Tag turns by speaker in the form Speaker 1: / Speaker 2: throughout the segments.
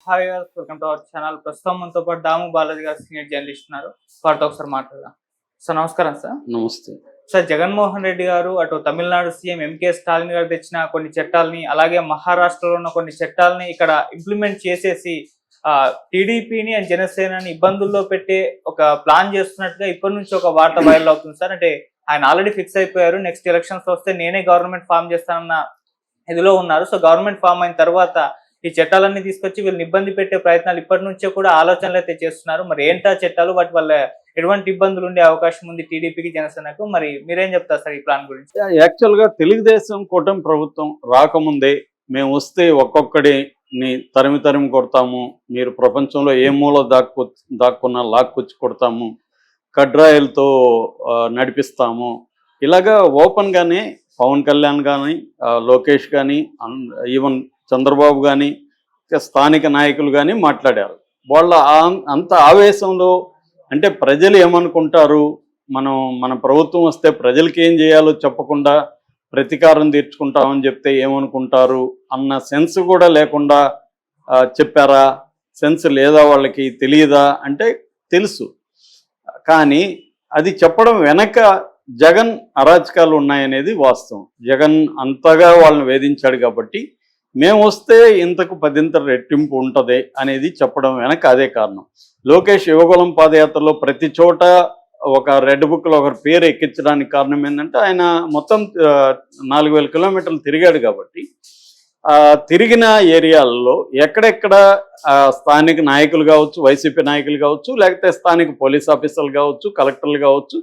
Speaker 1: Hi గారు, welcome to our channel. ప్రస్తుతం మనతో పాటు దాము బాలాజీ గారు సీనియర్ జర్నలిస్ట్ ఉన్నారు. వారితో ఒకసారి మాట్లాడదాం. సార్ నమస్కారం సార్.
Speaker 2: నమస్తే.
Speaker 1: సార్, జగన్మోహన్ రెడ్డి గారు అటు తమిళనాడు సీఎం ఎంకే స్టాలిన్ గారు తెచ్చిన కొన్ని చట్టాలని, అలాగే మహారాష్ట్రలో ఉన్న కొన్ని చట్టాలని ఇక్కడ ఇంప్లిమెంట్ చేసేసి టీడీపీని అండ్ జనసేనని ఇబ్బందుల్లో పెట్టే ఒక ప్లాన్ చేస్తున్నట్టుగా ఇప్పటి నుంచి ఒక వార్త వైరల్ అవుతుంది సార్. అంటే ఆయన ఆల్రెడీ ఫిక్స్ అయిపోయారు, నెక్స్ట్ ఎలక్షన్స్ వస్తే నేనే గవర్నమెంట్ ఫామ్ చేస్తానన్న ఇదిలో ఉన్నారు. సో గవర్నమెంట్ ఫామ్ అయిన తర్వాత ఈ చట్టాలన్నీ తీసుకొచ్చి వీళ్ళని ఇబ్బంది పెట్టే ప్రయత్నాలు ఇప్పటి నుంచే కూడా ఆలోచనలు అయితే చేస్తున్నారు. మరి ఏంటా చట్టాలు, వాటి వల్ల ఎటువంటి ఇబ్బందులు ఉండే అవకాశం ఉంది టీడీపీకి, జనసేనకు? మరి మీరేం చెప్తారు సార్ ఈ ప్లాన్ గురించి?
Speaker 2: యాక్చువల్గా తెలుగుదేశం కూటమి ప్రభుత్వం రాకముందే మేము వస్తే ఒక్కొక్కడిని తరిమి కొడతాము, మీరు ప్రపంచంలో ఏ మూల దాక్కున్నా లాక్కొచ్చి కొడతాము, కడ్రాయిలతో నడిపిస్తాము, ఇలాగా ఓపెన్గానే పవన్ కళ్యాణ్ కానీ, లోకేష్ కానీ, ఈవెన్ చంద్రబాబు కానీ, స్థానిక నాయకులు కానీ మాట్లాడారు. వాళ్ళ అంత ఆవేశంలో అంటే ప్రజలు ఏమనుకుంటారు, మన ప్రభుత్వం వస్తే ప్రజలకి ఏం చేయాలో చెప్పకుండా ప్రతీకారం తీర్చుకుంటామని చెప్తే ఏమనుకుంటారు అన్న సెన్స్ కూడా లేకుండా చెప్పారా? సెన్స్ లేదా, వాళ్ళకి తెలియదా అంటే తెలుసు. కానీ అది చెప్పడం వెనక జగన్ అరాచకాలు ఉన్నాయనేది వాస్తవం. జగన్ అంతగా వాళ్ళని వేధించాడు కాబట్టి మేము వస్తే ఇంతకు 10 రెట్టింపు ఉంటుంది అనేది చెప్పడం వెనక అదే కారణం. లోకేష్ యువకులం పాదయాత్రలో ప్రతి చోట ఒక రెడ్ బుక్లో ఒకరి పేరు ఎక్కించడానికి కారణం ఏంటంటే ఆయన మొత్తం 4000 కిలోమీటర్లు తిరిగాడు కాబట్టి తిరిగిన ఏరియాల్లో ఎక్కడెక్కడ స్థానిక నాయకులు కావచ్చు, వైసీపీ నాయకులు కావచ్చు, లేకపోతే స్థానిక పోలీస్ ఆఫీసర్లు కావచ్చు, కలెక్టర్లు కావచ్చు,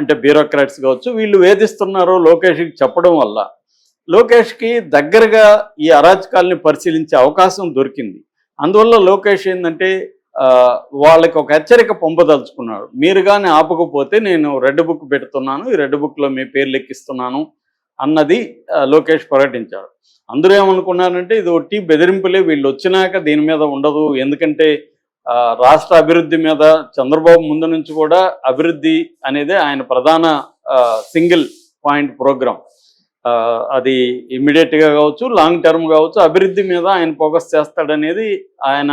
Speaker 2: అంటే బ్యూరోక్రాట్స్ కావచ్చు, వీళ్ళు వేధిస్తున్నారో లోకేష్కి చెప్పడం వల్ల లోకేష్కి దగ్గరగా ఈ అరాచకాలని పరిశీలించే అవకాశం దొరికింది. అందువల్ల లోకేష్ ఏంటంటే వాళ్ళకి ఒక హెచ్చరిక పంపదలుచుకున్నాడు. మీరు కానీ ఆపకపోతే నేను రెడ్ బుక్ పెడుతున్నాను, ఈ రెడ్ బుక్లో మీ పేర్లు ఎక్కిస్తున్నాను అన్నది లోకేష్ ప్రకటించాడు. అందరూ ఏమనుకున్నారంటే ఇది ఒట్టి బెదిరింపులే, వీళ్ళు వచ్చినాక దీని మీద ఉండదు. ఎందుకంటే రాష్ట్ర అభివృద్ధి మీద చంద్రబాబు ముందు నుంచి కూడా అభివృద్ధి అనేదే ఆయన ప్రధాన సింగిల్ పాయింట్ ప్రోగ్రామ్. అది ఇమ్మీడియట్గా కావచ్చు, లాంగ్ టర్మ్ కావచ్చు, అభివృద్ధి మీద ఆయన ఫోకస్ చేస్తాడనేది ఆయన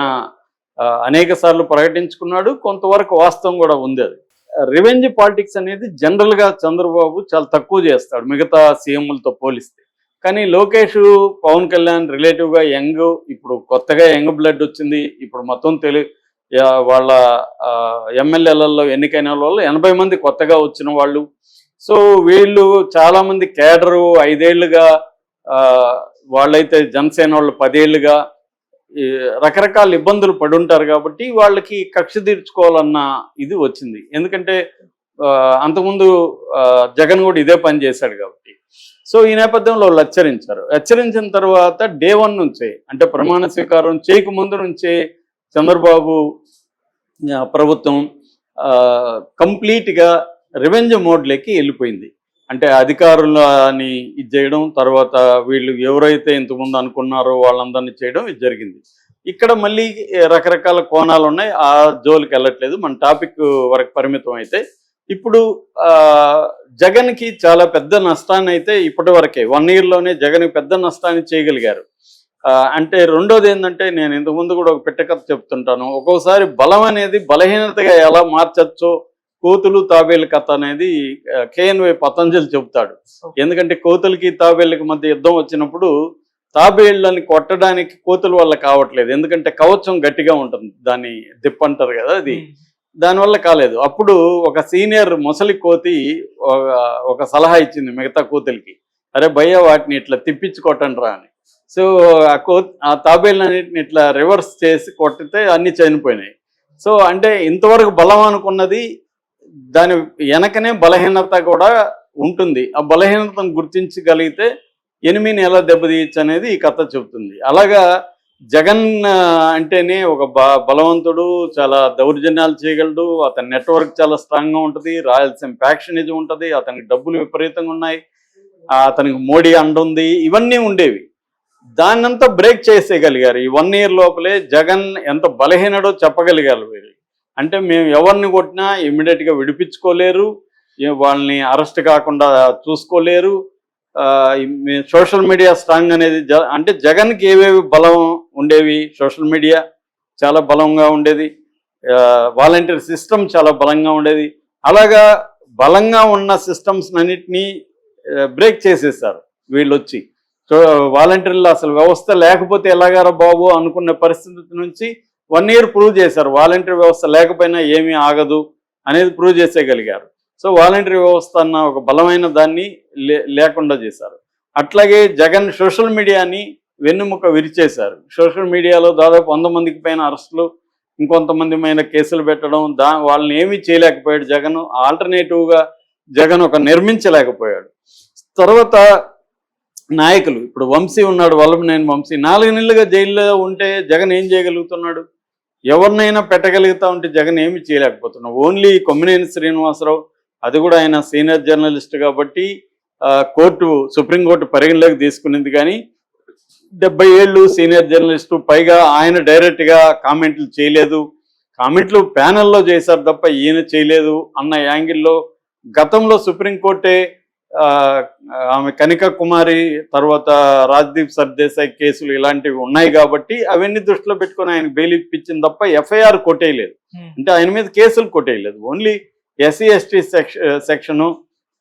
Speaker 2: అనేక సార్లు ప్రకటించుకున్నాడు. కొంతవరకు వాస్తవం కూడా ఉంది. అది రివెంజ్ పాలిటిక్స్ అనేది జనరల్గా చంద్రబాబు చాలా తక్కువ చేస్తాడు మిగతా సీఎంలతో పోలిస్తే. కానీ లోకేష్, పవన్ కళ్యాణ్ రిలేటివ్గా యంగ్, ఇప్పుడు కొత్తగా యంగ్ బ్లడ్ వచ్చింది. ఇప్పుడు మొత్తం వాళ్ళ ఎమ్మెల్యేలలో ఎన్నికైన వాళ్ళు 80 మంది కొత్తగా వచ్చిన వాళ్ళు. సో వీళ్ళు చాలామంది కేడరు 5 ఏళ్లుగా, వాళ్ళైతే జనసేన వాళ్ళు 10 ఏళ్లుగా రకరకాల ఇబ్బందులు పడుంటారు కాబట్టి వాళ్ళకి కక్ష తీర్చుకోవాలన్న ఇది వచ్చింది. ఎందుకంటే అంతకుముందు జగన్ కూడా ఇదే పని చేశాడు కాబట్టి. సో ఈ నేపథ్యంలో వాళ్ళు హెచ్చరించిన తర్వాత డే 1 నుంచే, అంటే ప్రమాణ స్వీకారం చేయక ముందు నుంచే చంద్రబాబు ప్రభుత్వం కంప్లీట్గా రివెంజ్ మోడ్లోకి వెళ్ళిపోయింది. అంటే అధికారులని ఇది చేయడం, తర్వాత వీళ్ళు ఎవరైతే ఇంతకుముందు అనుకున్నారో వాళ్ళందరినీ చేయడం ఇది జరిగింది. ఇక్కడ మళ్ళీ రకరకాల కోణాలు ఉన్నాయి, ఆ జోలికి వెళ్ళట్లేదు. మన టాపిక్ వరకు పరిమితం అయితే ఇప్పుడు జగన్కి చాలా పెద్ద నష్టాన్ని అయితే ఇప్పటి వరకే 1 ఇయర్లోనే జగన్కి పెద్ద నష్టాన్ని చేయగలిగారు. అంటే రెండోది ఏంటంటే, నేను ఇంతకుముందు కూడా ఒక పెట్టకథ చెప్తుంటాను, ఒక్కోసారి బలం అనేది బలహీనతగా ఎలా మార్చచ్చో కోతులు తాబేళ్ళ కథ అనేది కేఎన్వై పతంజలి చెబుతాడు. ఎందుకంటే కోతులకి తాబేళ్ళకి మధ్య యుద్ధం వచ్చినప్పుడు తాబేళ్ళని కొట్టడానికి కోతుల వల్ల కావట్లేదు, ఎందుకంటే కవచం గట్టిగా ఉంటుంది, దాన్ని దిప్పంటారు కదా, అది దానివల్ల కాలేదు. అప్పుడు ఒక సీనియర్ ముసలి కోతి ఒక సలహా ఇచ్చింది మిగతా కోతులకి, అరే భయ్య వాటిని ఇట్లా తిప్పించి కొట్టండి రా అని. సో ఆ తాబేళ్ళన్నిటిని ఇట్లా రివర్స్ చేసి కొట్టితే అన్ని చనిపోయినాయి. సో అంటే ఇంతవరకు బలం అనుకున్నది దాని వెనకనే బలహీనత కూడా ఉంటుంది. ఆ బలహీనతను గుర్తించగలిగితే ఎనిమిని ఎలా దెబ్బతీయచ్చు అనేది ఈ కథ చెబుతుంది. అలాగా జగన్ అంటేనే ఒక బలవంతుడు, చాలా దౌర్జన్యాలు చేయగలడు, అతని నెట్వర్క్ చాలా స్ట్రాంగ్గా ఉంటుంది, రాయలసీమ ఫ్యాక్షనిజం ఉంటుంది, అతనికి డబ్బులు విపరీతంగా ఉన్నాయి, అతనికి మోడీ అండ ఉంది, ఇవన్నీ ఉండేవి. దాన్నంతా బ్రేక్ చేసేయగలిగారు ఈ 1 ఇయర్ లోపలే. జగన్ ఎంత బలహీనడో చెప్పగలిగారు వీళ్ళు. అంటే మేము ఎవరిని కొట్టినా ఇమ్మీడియట్గా విడిపించుకోలేరు, వాళ్ళని అరెస్ట్ కాకుండా చూసుకోలేరు, సోషల్ మీడియా స్ట్రాంగ్ అనేది అంటే జగన్కి ఏవేవి బలం ఉండేవి, సోషల్ మీడియా చాలా బలంగా ఉండేది, వాలంటీర్ సిస్టమ్ చాలా బలంగా ఉండేది. అలాగా బలంగా ఉన్న సిస్టమ్స్ అన్నిటినీ బ్రేక్ చేసేసారు వీళ్ళు వచ్చి. సో వాలంటీర్లు అసలు వ్యవస్థ లేకపోతే ఎలాగారా బాబు అనుకున్న పరిస్థితి నుంచి 1 year ప్రూవ్ చేశారు. వాలంటీర్ వ్యవస్థ లేకపోయినా ఏమీ ఆగదు అనేది ప్రూవ్ చేసేయగలిగారు. సో వాలంటీర్ వ్యవస్థ అన్న ఒక బలమైన దాన్ని లేకుండా చేశారు. అట్లాగే జగన్ సోషల్ మీడియాని వెన్నుముక విరిచేశారు. సోషల్ మీడియాలో దాదాపు 100 మందికి పైన అరెస్టులు, ఇంకొంతమంది పైన కేసులు పెట్టడం, వాళ్ళని ఏమీ చేయలేకపోయాడు జగన్. ఆల్టర్నేటివ్గా జగన్ ఒక నిర్మించలేకపోయాడు. తర్వాత నాయకులు, ఇప్పుడు వంశీ ఉన్నాడు, వల్లభనేని వంశీ 4 నెలలుగా జైల్లో ఉంటే జగన్ ఏం చేయగలుగుతున్నాడు? ఎవరినైనా పెట్టగలుగుతా ఉంటే జగన్ ఏమి చేయలేకపోతున్నాడు. ఓన్లీ కొమ్మినేని శ్రీనివాసరావు, అది కూడా ఆయన సీనియర్ జర్నలిస్ట్ కాబట్టి సుప్రీంకోర్టు పరిగణలోకి తీసుకునింది. కానీ 70 ఏళ్ళు సీనియర్ జర్నలిస్టు, పైగా ఆయన డైరెక్ట్గా కామెంట్లు చేయలేదు, కామెంట్లు ప్యానెల్లో చేశారు తప్ప ఈయన చేయలేదు అన్న యాంగిల్లో గతంలో సుప్రీంకోర్టే ఆమె కనిక కుమారి, తర్వాత రాజ్దీప్ సర్దేశాయ్ కేసులు ఇలాంటివి ఉన్నాయి కాబట్టి అవన్నీ దృష్టిలో పెట్టుకుని ఆయన బెయిల్ ఇప్పించింది తప్ప ఎఫ్ఐఆర్ కొట్టేయలేదు. అంటే ఆయన మీద కేసులు కొట్టేయలేదు, only SC ST section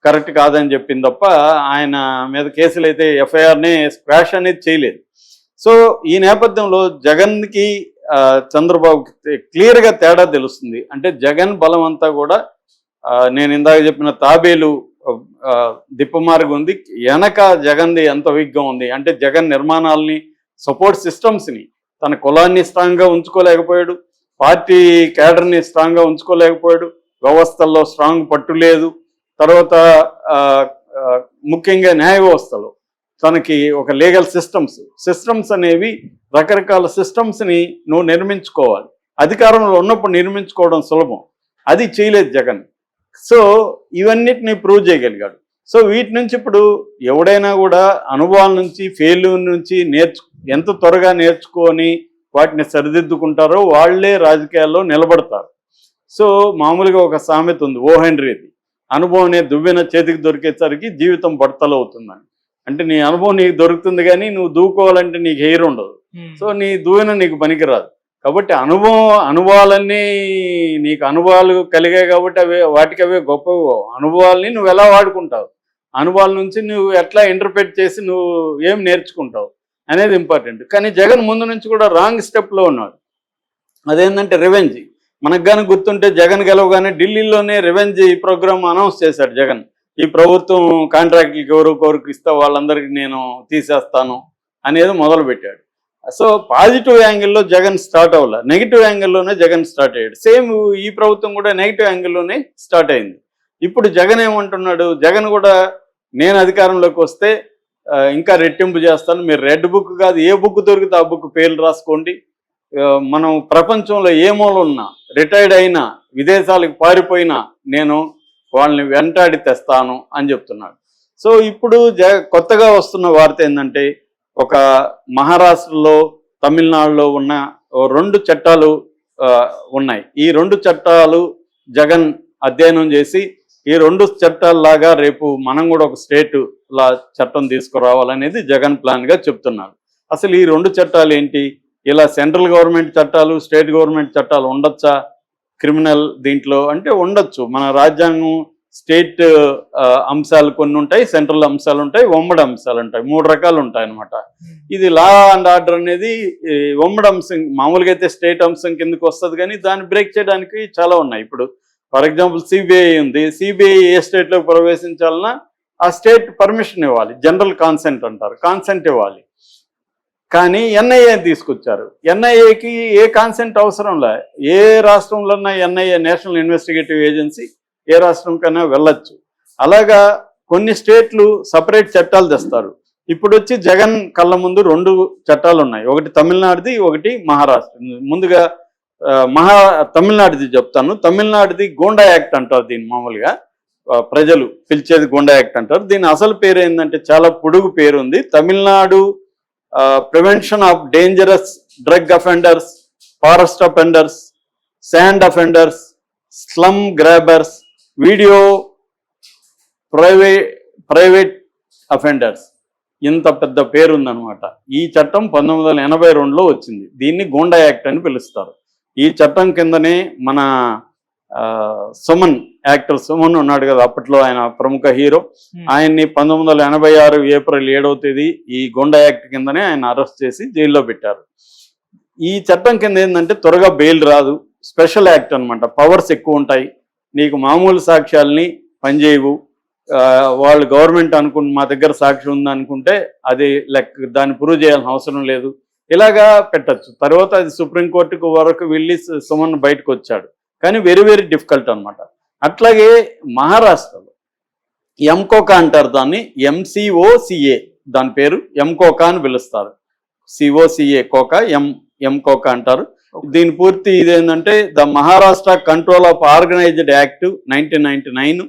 Speaker 2: correct కాదని చెప్పింది తప్ప ఆయన మీద కేసులు అయితే ఎఫ్ఐఆర్ని స్క్వాష్ అనేది చేయలేదు. సో ఈ నేపథ్యంలో జగన్కి చంద్రబాబుకి క్లియర్గా తేడా తెలుస్తుంది. అంటే జగన్ బలం అంతా కూడా నేను ఇందాక చెప్పిన తాబేలు దిప్పమార్గం ఉంది, వెనక జగన్ది ఎంత వీక్గా ఉంది అంటే జగన్ నిర్మాణాలని, సపోర్ట్ సిస్టమ్స్ని, తన కులాన్ని స్ట్రాంగ్గా ఉంచుకోలేకపోయాడు, పార్టీ క్యాడర్ని స్ట్రాంగ్గా ఉంచుకోలేకపోయాడు, వ్యవస్థల్లో స్ట్రాంగ్ పట్టు లేదు. తర్వాత ముఖ్యంగా న్యాయ వ్యవస్థలో తనకి ఒక లీగల్ సిస్టమ్స్ అనేవి రకరకాల సిస్టమ్స్ని నువ్వు నిర్మించుకోవాలి. అధికారంలో ఉన్నప్పుడు నిర్మించుకోవడం సులభం, అది చేయలేదు జగన్. సో ఇవన్నిటిని ప్రూవ్ చేయగలిగాడు. సో వీటి నుంచి ఇప్పుడు ఎవడైనా కూడా అనుభవాల నుంచి, ఫెయిల్యూర్ నుంచి ఎంత త్వరగా నేర్చుకొని వాటిని సరిదిద్దుకుంటారో వాళ్లే రాజకీయాల్లో నిలబడతారు. సో మామూలుగా ఒక సామెత ఉంది, ఓ హెన్రీది, అనుభవం అనే దువ్వెన చేతికి దొరికేసరికి జీవితం బడతలు అవుతుందని. అంటే నీ అనుభవం నీకు దొరుకుతుంది కానీ నువ్వు దూకోవాలంటే నీకు హెయిర్ ఉండదు. సో నీ దువ్వెన నీకు పనికిరాదు. కాబట్టి అనుభవాలన్నీ నీకు అనుభవాలు కలిగాయి కాబట్టి వాటికి అవే గొప్ప అనుభవాల్ని నువ్వు ఎలా వాడుకుంటావు, అనుభవాల నుంచి నువ్వు ఎట్లా ఇంటర్ప్రెట్ చేసి నువ్వు ఏం నేర్చుకుంటావు అనేది ఇంపార్టెంట్. కానీ జగన్ ముందు నుంచి కూడా రాంగ్ స్టెప్లో ఉన్నాడు. అదేంటంటే రివెంజ్. మనకు కానీ గుర్తుంటే జగన్ గెలవగానే ఢిల్లీలోనే రివెంజ్ ప్రోగ్రామ్ అనౌన్స్ చేశాడు జగన్. ఈ ప్రభుత్వం కాంట్రాక్టులకి ఎవరికి ఇస్తా వాళ్ళందరికీ నేను తీసేస్తాను అనేది మొదలుపెట్టాడు. సో పాజిటివ్ యాంగిల్లో జగన్ స్టార్ట్ అవ్వలే, నెగిటివ్ యాంగిల్లోనే జగన్ స్టార్ట్ అయ్యాడు. సేమ్ ఈ ప్రభుత్వం కూడా నెగిటివ్ యాంగిల్లోనే స్టార్ట్ అయింది. ఇప్పుడు జగన్ ఏమంటున్నాడు, జగన్ కూడా నేను అధికారంలోకి వస్తే ఇంకా రెట్టింపు చేస్తాను, మీరు రెడ్ బుక్ కాదు ఏ బుక్ దొరికితే ఆ బుక్ పేర్లు రాసుకోండి, మనం ప్రపంచంలో ఏ మూల ఉన్నా, రిటైర్డ్ అయినా, విదేశాలకు పారిపోయినా నేను వాళ్ళని వెంటాడి తెస్తాను అని చెప్తున్నాడు. సో ఇప్పుడు కొత్తగా వస్తున్న వార్త ఏంటంటే, ఒక మహారాష్ట్రలో, తమిళనాడులో ఉన్న 2 చట్టాలు ఉన్నాయి. ఈ 2 చట్టాలు జగన్ అధ్యయనం చేసి ఈ 2 చట్టాలలాగా రేపు మనం కూడా ఒక స్టేట్ లా చట్టం తీసుకురావాలనేది జగన్ ప్లాన్గా చెప్తున్నారు. అసలు ఈ 2 చట్టాలు ఏంటి? ఇలా సెంట్రల్ గవర్నమెంట్ చట్టాలు, స్టేట్ గవర్నమెంట్ చట్టాలు ఉండొచ్చా క్రిమినల్ దీంట్లో అంటే ఉండొచ్చు. మన రాజ్యాంగం స్టేట్ అంశాలు కొన్ని ఉంటాయి, సెంట్రల్ అంశాలు ఉంటాయి, ఉమ్మడి అంశాలు ఉంటాయి, 3 రకాలు ఉంటాయి అన్నమాట. ఇది లా అండ్ ఆర్డర్ అనేది ఉమ్మడి అంశం, మామూలుగా అయితే స్టేట్ అంశం కిందకి వస్తుంది, కానీ దాన్ని బ్రేక్ చేయడానికి చాలా ఉన్నాయి. ఇప్పుడు ఫర్ ఎగ్జాంపుల్ సిబిఐ ఉంది, సిబిఐ ఏ స్టేట్లోకి ప్రవేశించాలన్నా ఆ స్టేట్ పర్మిషన్ ఇవ్వాలి, జనరల్ కాన్సెంట్ అంటారు, కాన్సెంట్ ఇవ్వాలి. కానీ ఎన్ఐఏ తీసుకొచ్చారు, ఎన్ఐఏకి ఏ కాన్సెంట్ అవసరం లే, ఏ రాష్ట్రంలో ఉన్న ఎన్ఐఏ నేషనల్ ఇన్వెస్టిగేటివ్ ఏజెన్సీ ఏ రాష్ట్రం కన్నా వెళ్ళొచ్చు. అలాగా కొన్ని స్టేట్లు సపరేట్ చట్టాలు తెస్తారు. ఇప్పుడు వచ్చి జగన్ కళ్ళ ముందు 2 చట్టాలు ఉన్నాయి, ఒకటి తమిళనాడుది, ఒకటి మహారాష్ట్ర. ముందుగా తమిళనాడుది చెప్తాను. తమిళనాడుది గోండా యాక్ట్ అంటారు, దీన్ని మామూలుగా ప్రజలు పిలిచేది గోండా యాక్ట్ అంటారు. దీని అసలు పేరు ఏంటంటే చాలా పొడుగు పేరు ఉంది, Tamil Nadu prevention of dangerous drug offenders, forest offenders, sand offenders, slum grabbers, video private offenders, ఇంత పెద్ద పేరుందనమాట. ఈ చట్టం 1982లో వచ్చింది. దీన్ని గూండా యాక్ట్ అని పిలుస్తారు. ఈ చట్టం కిందనే మన సుమన్, యాక్టర్ సుమన్ ఉన్నాడు కదా, అప్పట్లో ఆయన ప్రముఖ హీరో, ఆయన్ని 1986 ఏప్రిల్ 7వ తేదీ ఈ గూండా యాక్ట్ కిందనే ఆయన అరెస్ట్ చేసి జైల్లో పెట్టారు. ఈ చట్టం కింద ఏంటంటే త్వరగా బెయిల్ రాదు, స్పెషల్ యాక్ట్ అనమాట. పవర్స్ ఎక్కువ ఉంటాయి, నీకు మామూలు సాక్ష్యాలని పనిచేయవు. వాళ్ళు గవర్నమెంట్ మా దగ్గర సాక్షి ఉందనుకుంటే అది దాన్ని ప్రూవ్ చేయాల్సిన అవసరం లేదు, ఇలాగా పెట్టచ్చు. తర్వాత అది సుప్రీంకోర్టుకు వరకు వెళ్ళి సుమన్ బయటకు వచ్చాడు. కానీ వెరీ వెరీ డిఫికల్ట్ అనమాట. అట్లాగే మహారాష్ట్రలో ఎంకోకా అంటారు దాన్ని, MCOCA, దాని పేరు ఎంకోకా అని పిలుస్తారు. COCA కోకా, ఎంకోకా అంటారు. దీని పూర్తి ఇదేంటంటే the Maharashtra control of organised act 1999.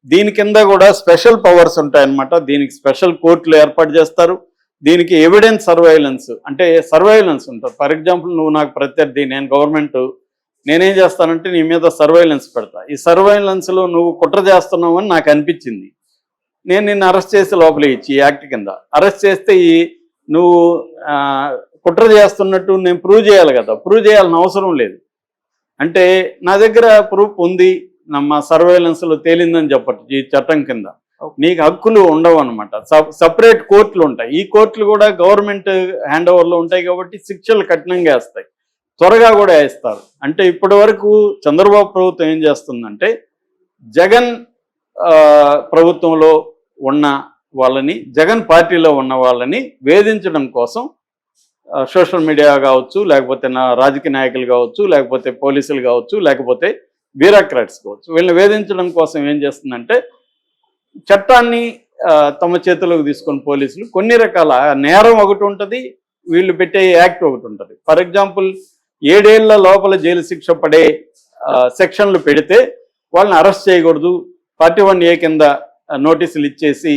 Speaker 2: దీని కింద కూడా స్పెషల్ పవర్స్ ఉంటాయన్నమాట. దీనికి స్పెషల్ కోర్టులు ఏర్పాటు చేస్తారు. దీనికి ఎవిడెన్స్ సర్వైలెన్స్, అంటే సర్వైలెన్స్ ఉంటుంది. ఫర్ ఎగ్జాంపుల్, నువ్వు నాకు ప్రత్యర్థి, నేను గవర్నమెంట్, నేనేం చేస్తానంటే నీ మీద సర్వైలెన్స్ పెడతా. ఈ సర్వైలెన్స్లో నువ్వు కుట్ర చేస్తున్నావు అని నాకు అనిపించింది, నేను నిన్ను అరెస్ట్ చేసి లోపల ఇచ్చి, ఈ యాక్ట్ కింద అరెస్ట్ చేస్తే నువ్వు కుట్ర చేస్తున్నట్టు నేను ప్రూవ్ చేయాలి కదా, ప్రూవ్ చేయాల్సిన అవసరం లేదు. అంటే నా దగ్గర ప్రూఫ్ ఉంది, మా సర్వైలెన్స్లో తేలిందని చెప్పచ్చు. ఈ చట్టం కింద నీకు హక్కులు ఉండవు అనమాట. సపరేట్ కోర్టులు ఉంటాయి. ఈ కోర్టులు కూడా గవర్నమెంట్ హ్యాండ్ ఓవర్లో ఉంటాయి కాబట్టి శిక్షలు కఠినంగా వేస్తాయి, త్వరగా కూడా వేస్తారు. అంటే ఇప్పటి వరకు చంద్రబాబు ప్రభుత్వం ఏం చేస్తుందంటే, జగన్ ప్రభుత్వంలో ఉన్న వాళ్ళని, జగన్ పార్టీలో ఉన్న వాళ్ళని వేధించడం కోసం సోషల్ మీడియా కావచ్చు, లేకపోతే రాజకీయ నాయకులు కావచ్చు, లేకపోతే పోలీసులు కావచ్చు, లేకపోతే బ్యూరోక్రాట్స్ కావచ్చు, వీళ్ళని వేధించడం కోసం ఏం చేస్తుందంటే చట్టాన్ని తమ చేతిలోకి తీసుకుని పోలీసులు కొన్ని రకాల నేరం ఒకటి ఉంటుంది, వీళ్ళు పెట్టే యాక్ట్ ఒకటి ఉంటుంది. ఫర్ ఎగ్జాంపుల్, 7 ఏళ్ల లోపల జైలు శిక్ష పడే సెక్షన్లు పెడితే వాళ్ళని అరెస్ట్ చేయకూడదు, 41A కింద నోటీసులు ఇచ్చేసి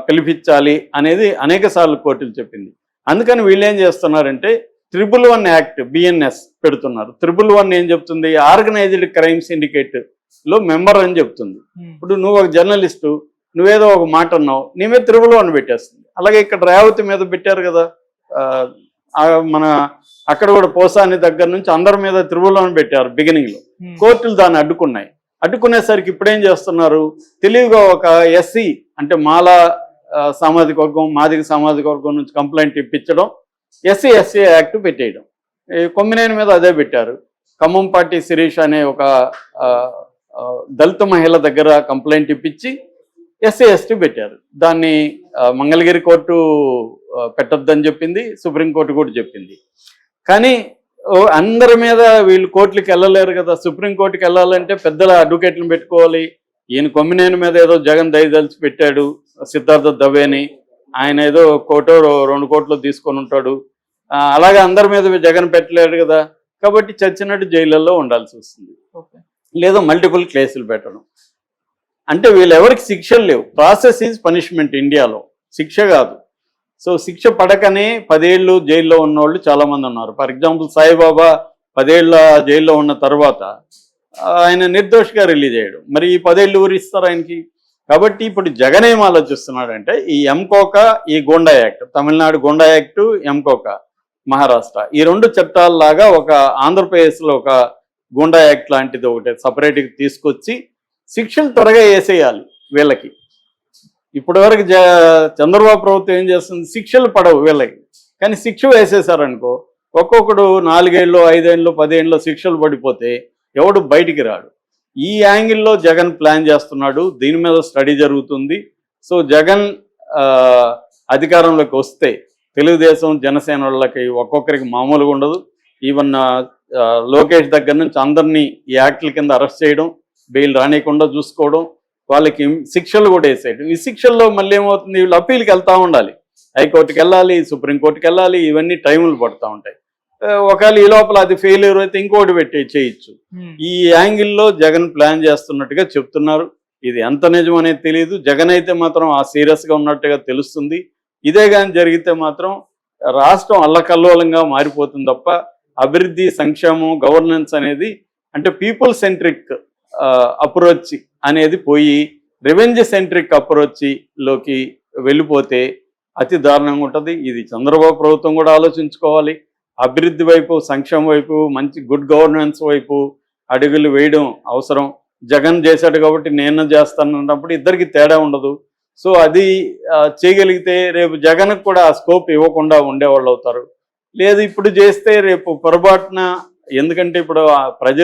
Speaker 2: పిలిపించాలి అనేది అనేక సార్లు కోర్టులు చెప్పింది. అందుకని వీళ్ళు ఏం చేస్తున్నారంటే 111 యాక్ట్ BNS పెడుతున్నారు. 111 ఏం చెప్తుంది, ఆర్గనైజ్డ్ క్రైమ్ సిండికేట్లో మెంబర్ అని చెప్తుంది. ఇప్పుడు నువ్వు ఒక జర్నలిస్టు, నువ్వేదో ఒక మాట అన్నావు, నీ మీద 111 పెట్టేస్తుంది. అలాగే ఇక్కడ రేవతి మీద పెట్టారు కదా, మన అక్కడ కూడా పోసాని దగ్గర నుంచి అందరి మీద 111 పెట్టారు బిగినింగ్లో. కోర్టులు దాన్ని అడ్డుకున్నాయి. అడ్డుకునేసరికి ఇప్పుడేం చేస్తున్నారు, తెలివిగా ఒక SC, అంటే మాలా సామాజిక వర్గం, మాదిగ సామాజిక వర్గం నుంచి కంప్లైంట్ ఇప్పించడం, SC యాక్ట్ పెట్టేయడం. కొమ్మినేని మీద అదే పెట్టారు. ఖమ్మంపాటి శిరీష్ అనే ఒక దళిత మహిళ దగ్గర కంప్లైంట్ ఇప్పించి SC/ST పెట్టారు. దాన్ని మంగళగిరి కోర్టు పెట్టొద్దని చెప్పింది, సుప్రీంకోర్టు కూడా చెప్పింది. కానీ అందరి మీద వీళ్ళు కోర్టులకు వెళ్ళలేరు కదా, సుప్రీంకోర్టుకి వెళ్ళాలంటే పెద్దల అడ్వకేట్లను పెట్టుకోవాలి. ఈయన కొమ్మినేని మీద ఏదో జగన్ దయదలిచి పెట్టాడు, సిద్ధార్థ దవేని, ఆయన ఏదో 1 కోటో 2 కోట్లు తీసుకొని ఉంటాడు. అలాగే అందరి మీద జగన్ పెట్టలేడు కదా, కాబట్టి చచ్చినట్టు జైళ్ళల్లో ఉండాల్సి వస్తుంది, లేదా మల్టిపుల్ కేసులు పెట్టడం. అంటే వీళ్ళెవరికి శిక్షలు లేవు. ప్రాసెస్ ఈజ్ పనిష్మెంట్ ఇండియాలో, శిక్ష కాదు. సో శిక్ష పడకనే 10 ఏళ్ళు జైల్లో ఉన్నవాళ్ళు చాలామంది ఉన్నారు. ఫర్ ఎగ్జాంపుల్, సాయిబాబా 10 ఏళ్ళ జైల్లో ఉన్న తర్వాత ఆయన నిర్దోషిగా రిలీజ్ అయ్యాడు. మరి ఈ 10 ఏళ్ళు ఊరు ఇస్తారు ఆయనకి? కాబట్టి ఇప్పుడు జగన్ ఏం ఆలోచిస్తున్నాడంటే, ఈ ఎంకోకా, ఈ గోండా యాక్ట్, తమిళనాడు గోండా యాక్ట్, ఎంకోకా మహారాష్ట్ర, ఈ 2 చట్టాలలాగా ఒక ఆంధ్రప్రదేశ్లో ఒక గోండా యాక్ట్ లాంటిది ఒకటి సపరేట్గా తీసుకొచ్చి శిక్షలు త్వరగా వేసేయాలి వీళ్ళకి. ఇప్పటి వరకు చంద్రబాబు ప్రభుత్వం ఏం చేస్తుంది, శిక్షలు పడవు వీళ్ళకి, కానీ శిక్ష వేసేసారనుకో, ఒక్కొక్కడు 4 ఏళ్ళు 5 ఏళ్ళు 10 ఏళ్ళు శిక్షలు పడిపోతే ఎవడు బయటికి రాడు. ఈ యాంగిల్లో జగన్ ప్లాన్ చేస్తున్నాడు. దీని మీద స్టడీ జరుగుతుంది. సో జగన్ అధికారంలోకి వస్తే తెలుగుదేశం జనసేన వాళ్ళకి ఒక్కొక్కరికి మామూలుగా ఉండదు. ఈవెన్ లోకేష్ దగ్గర నుంచి అందరినీ ఈ యాక్ట్ల కింద అరెస్ట్ చేయడం, బెయిల్ రానియకుండా చూసుకోవడం, వాళ్ళకి శిక్షలు కూడా వేసేయడం. ఈ శిక్షల్లో మళ్ళీ ఏమవుతుంది, వీళ్ళు అప్పీల్కి వెళ్తూ ఉండాలి, హైకోర్టుకి వెళ్ళాలి, సుప్రీంకోర్టుకి వెళ్ళాలి, ఇవన్నీ టైములు పడుతూ ఉంటాయి. ఒకవేళ ఈ లోపల అది ఫెయిల్యూర్ అయితే ఇంకోటి పెట్టి చేయొచ్చు. ఈ యాంగిల్లో జగన్ ప్లాన్ చేస్తున్నట్టుగా చెప్తున్నారు. ఇది ఎంత నిజం అనేది తెలియదు. జగన్ అయితే మాత్రం ఆ సీరియస్గా ఉన్నట్టుగా తెలుస్తుంది. ఇదే కానీ జరిగితే మాత్రం రాష్ట్రం అల్లకల్లోలంగా మారిపోతుంది తప్ప అభివృద్ధి, సంక్షేమం, గవర్నెన్స్ అనేది, అంటే పీపుల్ సెంట్రిక్ అప్రోచ్ అనేది పోయి రివెంజ్ సెంట్రిక్ అప్రోచ్లోకి వెళ్ళిపోతే అతి దారుణంగా ఉంటుంది. ఇది చంద్రబాబు ప్రభుత్వం కూడా ఆలోచించుకోవాలి. అభివృద్ధి వైపు, సంక్షేమం వైపు, మంచి గుడ్ గవర్నెన్స్ వైపు అడుగులు వేయడం అవసరం. జగన్ చేశాడు కాబట్టి నేను చేస్తానన్నప్పుడు ఇద్దరికి తేడా ఉండదు. సో అది చేయగలిగితే రేపు జగన్కి కూడా ఆ స్కోప్ ఇవ్వకుండా ఉండేవాళ్ళు అవుతారు. లేదు ఇప్పుడు చేస్తే రేపు పొరపాటున, ఎందుకంటే ఇప్పుడు ప్రజలు